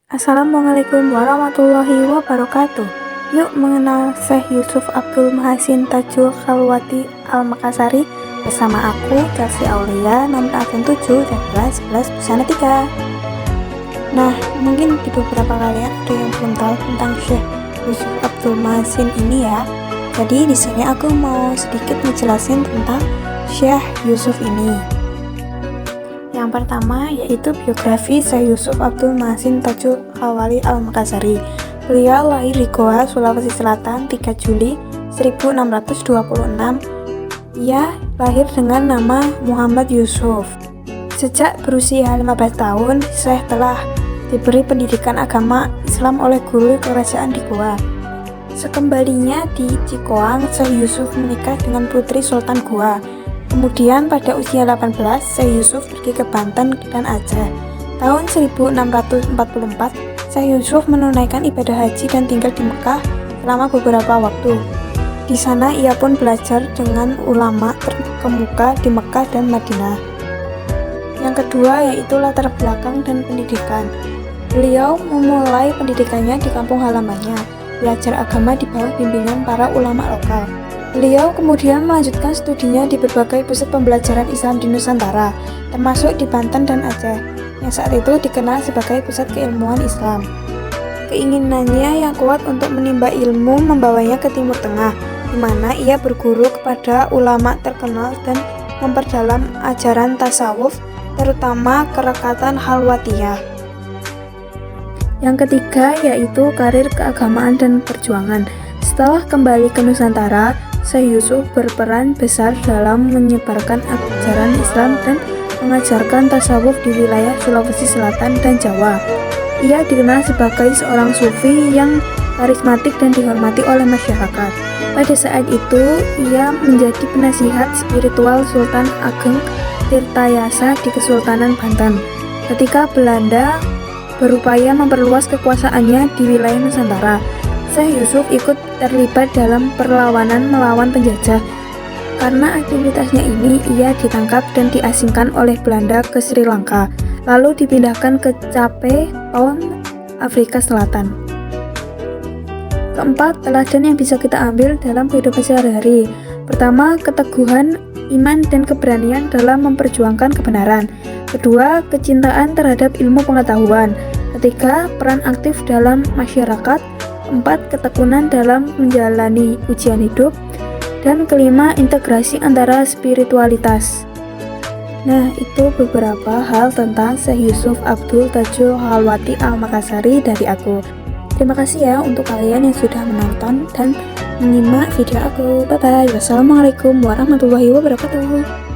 Assalamualaikum warahmatullahi wabarakatuh. Yuk mengenal Syekh Yusuf Abdul Mahasin Tajul Khalwati Al-Makassari bersama aku, Chelsea Aulia, nomor akun 7 dan kelas 11 Busana 3. Nah, mungkin di beberapa kalian ada yang belum tahu tentang Syekh Yusuf Abdul Mahasin ini ya. Jadi di sini aku mau sedikit ngejelasin tentang Syekh Yusuf ini. Yang pertama yaitu biografi Syekh Yusuf Abdul Mahasin Tajul Khalwati Al-Makassari. Beliau lahir di Goa, Sulawesi Selatan 3 Juli 1626. Ia lahir dengan nama Muhammad Yusuf. Sejak berusia 15 tahun, Syekh telah diberi pendidikan agama Islam oleh guru kerajaan di Goa. Sekembalinya di Cikoang, Syekh Yusuf menikah dengan putri Sultan Goa. Kemudian pada usia 18, Syekh Yusuf pergi ke Banten dan Aceh. Tahun 1644, Syekh Yusuf menunaikan ibadah haji dan tinggal di Mekah selama beberapa waktu. Di sana ia pun belajar dengan ulama terkemuka di Mekah dan Madinah. Yang kedua yaitu latar belakang dan pendidikan. Beliau memulai pendidikannya di kampung halamannya, belajar agama di bawah bimbingan para ulama lokal. Beliau kemudian melanjutkan studinya di berbagai pusat pembelajaran Islam di Nusantara, termasuk di Banten dan Aceh, yang saat itu dikenal sebagai pusat keilmuan Islam. Keinginannya yang kuat untuk menimba ilmu membawanya ke Timur Tengah, di mana ia berguru kepada ulama terkenal dan memperdalam ajaran tasawuf, terutama kerekatan Khalwatiyah. Yang ketiga yaitu karir keagamaan dan perjuangan. Setelah kembali ke Nusantara, Syekh Yusuf berperan besar dalam menyebarkan ajaran Islam dan mengajarkan tasawuf di wilayah Sulawesi Selatan dan Jawa. Ia dikenal sebagai seorang sufi yang karismatik dan dihormati oleh masyarakat. Pada saat itu, ia menjadi penasihat spiritual Sultan Ageng Tirtayasa di Kesultanan Banten. Ketika Belanda berupaya memperluas kekuasaannya di wilayah Nusantara, Syekh Yusuf ikut terlibat dalam perlawanan melawan penjajah. Karena aktivitasnya ini, ia ditangkap dan diasingkan oleh Belanda ke Sri Lanka, lalu dipindahkan ke Cape Town, Afrika Selatan. Keempat, teladan yang bisa kita ambil dalam kehidupan sehari-hari. Pertama, keteguhan iman dan keberanian dalam memperjuangkan kebenaran. Kedua, kecintaan terhadap ilmu pengetahuan. Ketiga, peran aktif dalam masyarakat. 4. Ketekunan dalam menjalani ujian hidup. Dan kelima, integrasi antara spiritualitas. Nah, itu beberapa hal tentang Syekh Yusuf Abdul Tajul Khalwati Al-Makassari dari aku. Terima kasih ya untuk kalian yang sudah menonton dan menyimak video aku. Bye bye. Wassalamualaikum warahmatullahi wabarakatuh.